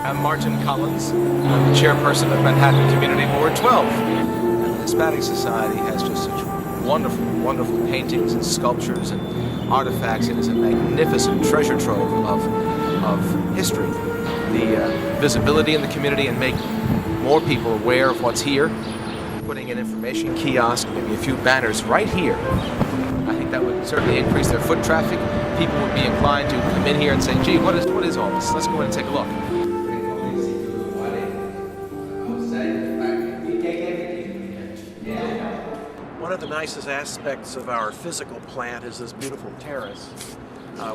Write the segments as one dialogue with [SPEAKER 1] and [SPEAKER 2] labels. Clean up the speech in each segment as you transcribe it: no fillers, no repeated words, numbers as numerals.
[SPEAKER 1] I'm Martin Collins. I'm the chairperson of Manhattan Community Board 12. And the Hispanic Society has just such wonderful, wonderful paintings and sculptures and artifacts. It is a magnificent treasure trove of history. The visibility in the community and make more people aware of what's here. Putting an information kiosk, maybe a few banners right here. I think that would certainly increase their foot traffic. People would be inclined to come in here and say, gee, what is all this? Let's go in and take a look.
[SPEAKER 2] One of the nicest aspects of our physical plant is this beautiful terrace,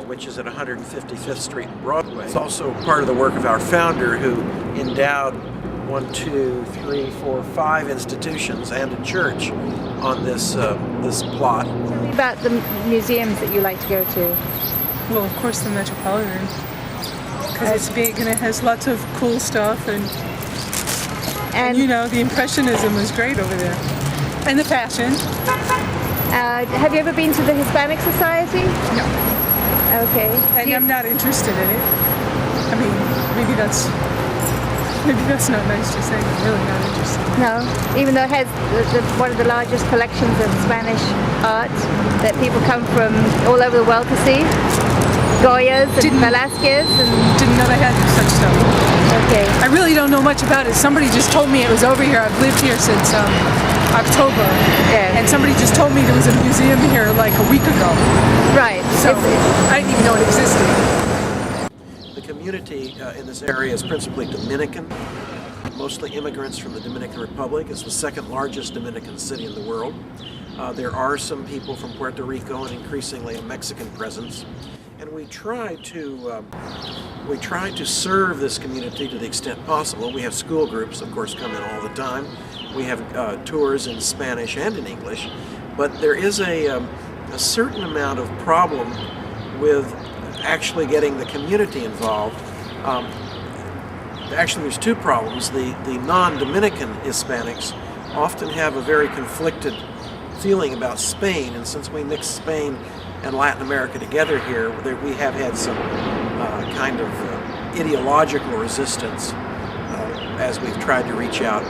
[SPEAKER 2] which is at 155th Street and Broadway. It's also part of the work of our founder, who endowed 5 institutions and a church on this plot.
[SPEAKER 3] Tell me about the museums that you like to go to.
[SPEAKER 4] Well, of course, the Metropolitan, because it's big and it has lots of cool stuff, and you know, the Impressionism was great over there, and the fashion.
[SPEAKER 3] Have you ever been to the Hispanic Society?
[SPEAKER 4] No.
[SPEAKER 3] Okay.
[SPEAKER 4] And I'm not interested in it. I mean, maybe that's not nice to say. I'm really not interested.
[SPEAKER 3] No, even though it has one of the largest collections of Spanish art that people come from all over the world to see. Goya's and Velázquez.
[SPEAKER 4] Didn't know they had such stuff.
[SPEAKER 3] Okay.
[SPEAKER 4] I really don't know much about it. Somebody just told me it was over here. I've lived here since October.
[SPEAKER 3] Yeah.
[SPEAKER 4] And somebody just told me there was a museum here like a week ago.
[SPEAKER 3] Right.
[SPEAKER 4] So I didn't even know it existed.
[SPEAKER 2] The community in this area is principally Dominican, mostly immigrants from the Dominican Republic. It's the second largest Dominican city in the world. There are some people from Puerto Rico and increasingly a Mexican presence. And we try to serve this community to the extent possible. We have school groups, of course, come in all the time. We have tours in Spanish and in English, but there is a certain amount of problem with actually getting the community involved. Actually, there's two problems. The non-Dominican Hispanics often have a very conflicted feeling about Spain, and since we mix Spain and Latin America together here, we have had some kind of ideological resistance as we've tried to reach out.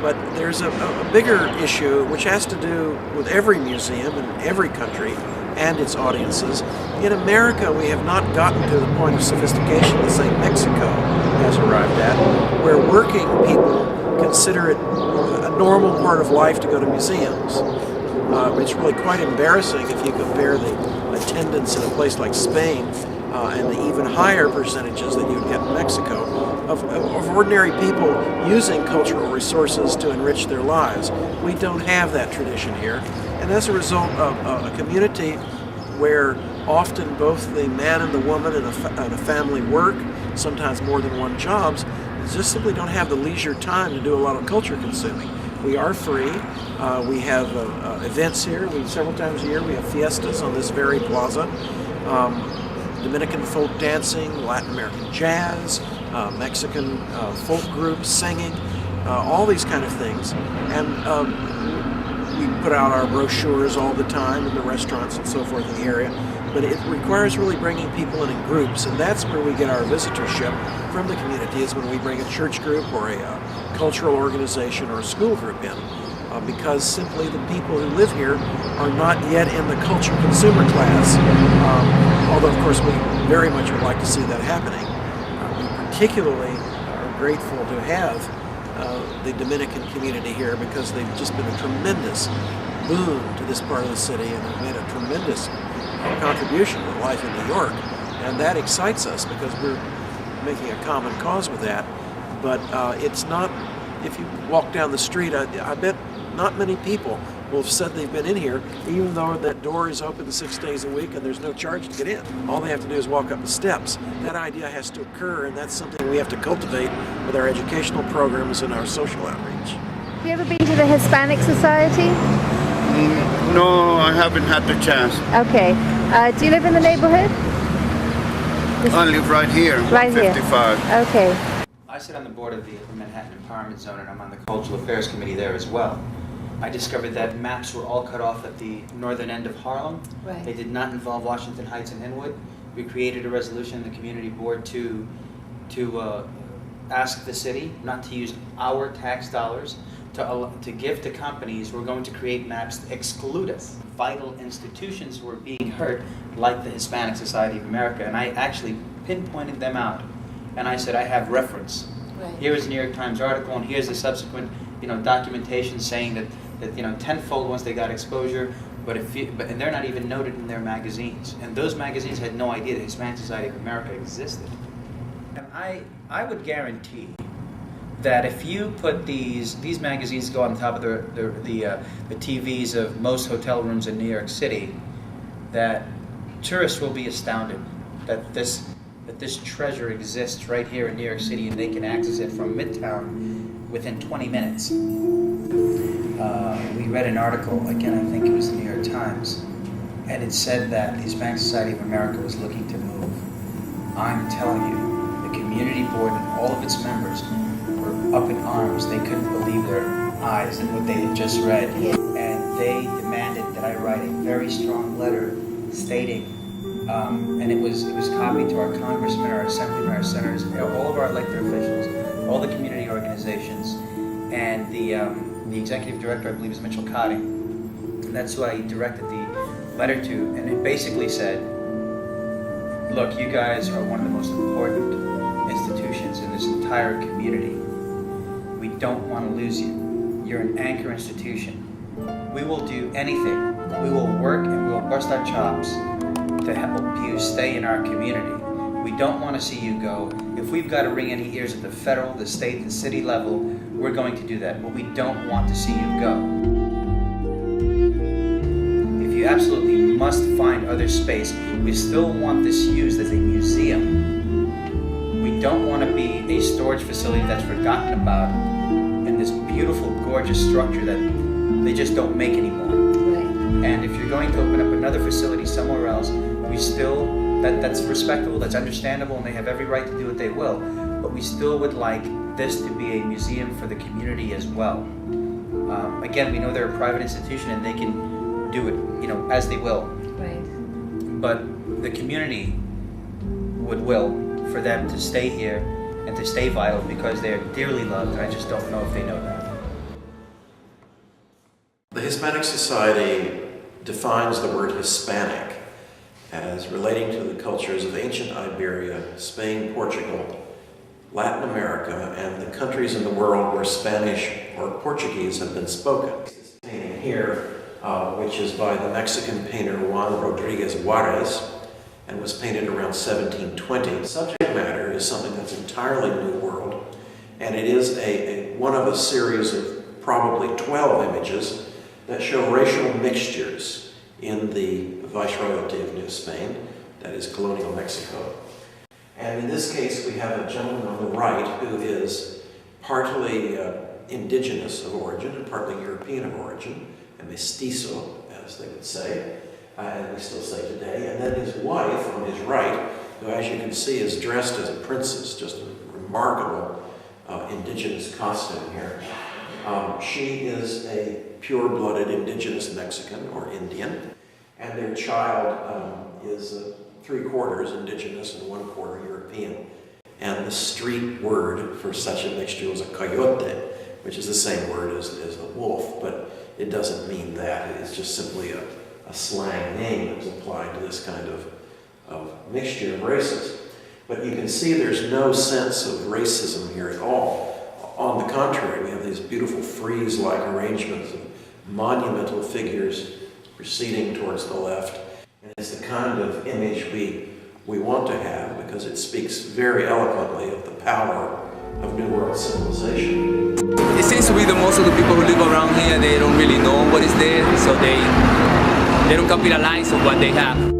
[SPEAKER 2] But there's a bigger issue which has to do with every museum in every country and its audiences. In America, we have not gotten to the point of sophistication that, say, Mexico has arrived at, where working people consider it a normal part of life to go to museums. It's really quite embarrassing if you compare the attendance in a place like Spain and the even higher percentages that you'd get in Mexico of ordinary people using cultural resources to enrich their lives. We don't have that tradition here. And as a result of a community where often both the man and the woman in a family work, sometimes more than one jobs, just simply don't have the leisure time to do a lot of culture consuming. We are free. We have events here. Several times a year we have fiestas on this very plaza. Dominican folk dancing, Latin American jazz, Mexican folk groups singing, all these kind of things. And we put out our brochures all the time in the restaurants and so forth in the area. But it requires really bringing people in groups, and that's where we get our visitorship from the community, is when we bring a church group or a cultural organization or a school group in. Because simply the people who live here are not yet in the culture consumer class, although of course we very much would like to see that happening. We particularly are grateful to have the Dominican community here, because they've just been a tremendous boon to this part of the city and have made a tremendous contribution to life in New York. And that excites us because we're making a common cause with that. But it's not, if you walk down the street, I bet not many people will have said they've been in here, even though that door is open 6 days a week and there's no charge to get in. All they have to do is walk up the steps. That idea has to occur, and that's something we have to cultivate with our educational programs and our social outreach.
[SPEAKER 3] Have you ever been to the Hispanic Society?
[SPEAKER 5] No, I haven't had the chance.
[SPEAKER 3] Okay. Do you live in the neighborhood?
[SPEAKER 5] I live right here,
[SPEAKER 3] Right here.
[SPEAKER 5] 55.
[SPEAKER 3] Okay.
[SPEAKER 6] I sit on the board of the Manhattan Empowerment Zone, and I'm on the Cultural Affairs Committee there as well. I discovered that maps were all cut off at the northern end of Harlem.
[SPEAKER 3] Right.
[SPEAKER 6] They did not involve Washington Heights and Inwood. We created a resolution in the community board to ask the city not to use our tax dollars to give to companies who are going to create maps that exclude us. Vital institutions were being hurt, like the Hispanic Society of America, and I actually pinpointed them out. And I said, I have reference.
[SPEAKER 3] Right.
[SPEAKER 6] Here is a New York Times article, and here's the subsequent, documentation saying that tenfold once they got exposure, and they're not even noted in their magazines. And those magazines had no idea the Hispanic Society of America existed. And I would guarantee that if you put these magazines go on top of the TVs of most hotel rooms in New York City, that tourists will be astounded that this treasure exists right here in New York City, and they can access it from Midtown within 20 minutes. We read an article, again, I think it was the New York Times, and it said that the Hispanic Society of America was looking to move. I'm telling you, the community board and all of its members were up in arms. They couldn't believe their eyes at what they had just read. And they demanded that I write a very strong letter stating, and it was copied to our congressmen, our assemblymen, our senators, all of our elected officials, all the community organizations, and the executive director, I believe, is Mitchell Cotting. And that's who I directed the letter to. And it basically said, look, you guys are one of the most important institutions in this entire community. We don't want to lose you. You're an anchor institution. We will do anything. We will work and we will bust our chops to help you stay in our community. We don't want to see you go. If we've got to wring any ears at the federal, the state, the city level, we're going to do that. But we don't want to see you go. If you absolutely must find other space, we still want this used as a museum. We don't want to be a storage facility that's forgotten about in this beautiful, gorgeous structure that they just don't make anymore.
[SPEAKER 3] Right.
[SPEAKER 6] And if you're going to open up another facility somewhere else, we still, that's respectable, that's understandable, and they have every right to do what they will. But we still would like this to be a museum for the community as well. Again, we know they're a private institution and they can do it, as they will.
[SPEAKER 3] Right.
[SPEAKER 6] But the community would will for them to stay here and to stay vital because they are dearly loved, and I just don't know if they know that.
[SPEAKER 2] The Hispanic Society defines the word Hispanic as relating to the cultures of ancient Iberia, Spain, Portugal, Latin America, and the countries in the world where Spanish or Portuguese have been spoken. This painting here, which is by the Mexican painter Juan Rodriguez Juarez, and was painted around 1720. The subject matter is something that's entirely New World, and it is one of a series of probably 12 images that show racial mixtures in the Viceroyalty of New Spain, that is colonial Mexico. And in this case, we have a gentleman on the right who is partly indigenous of origin and partly European of origin, a mestizo, as they would say, and we still say today. And then his wife on his right, who, as you can see, is dressed as a princess, just a remarkable indigenous costume here. She is a pure-blooded indigenous Mexican or Indian, and their child is 3/4 indigenous and 1/4 European. And the street word for such a mixture was a coyote, which is the same word as a wolf, but it doesn't mean that. It's just simply a slang name that's applied to this kind of mixture of races. But you can see there's no sense of racism here at all. On the contrary, we have these beautiful frieze-like arrangements of monumental figures proceeding towards the left. And it's the kind of image we want to have because it speaks very eloquently of the power of New World civilization.
[SPEAKER 7] It seems to be that most of the people who live around here, they don't really know what is there, so they don't capitalize on what they have.